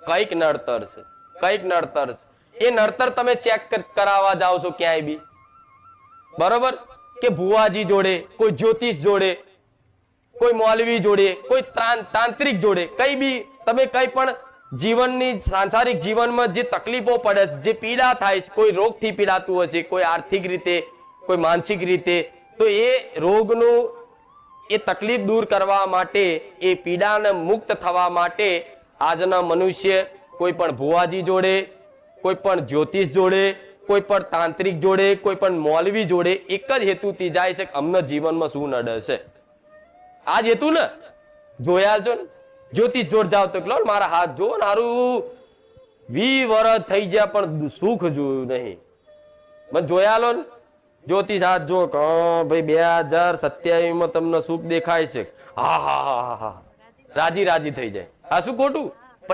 કઈક નડતર છે, કઈક નડતર છે. એ નડતર તમે ચેક કરાવવા જાઓ છો ક્યાંય બી, બરોબર, કે ભુવાજી જોડે, કોઈ જ્યોતિષ જોડે, કોઈ મૌલવી જોડે, કોઈ તાંત્રિક જોડે, કઈ બી તમે કઈ પણ જીવનની સાંસારિક જીવનમાં જે તકલીફો પડે છે, જે પીડા થાય છે, કોઈ રોગથી પીડાતું હશે, કોઈ આર્થિક રીતે, કોઈ માનસિક રીતે, તો એ રોગનું, એ તકલીફ દૂર કરવા માટે, એ પીડાને મુક્ત થવા માટે આજના મનુષ્ય કોઈ પણ ભુવાજી જોડે, કોઈ પણ જ્યોતિષ જોડે, કોઈ પણ તાંત્રિક જોડે, કોઈ પણ મૌલવી જોડે એક જ હેતુથી જાય છે કે અમને જીવનમાં શું નડે છે. આ જ હેતુ ને. જોયા છો ને, જ્યોતિષ જોડ જાવ તો લો મારા હાથ જો ને, હારું 20 વર્ષ થઈ ગયા પણ સુખ જોયું નહીં. મને જોયા લો ને, જ્યોતિષ હાથ જો ભાઈ 2027 માં તમને સુખ દેખાય છે, હા હા હા હા હા, રાજી રાજી થઈ જાય. આ શું ખોટું?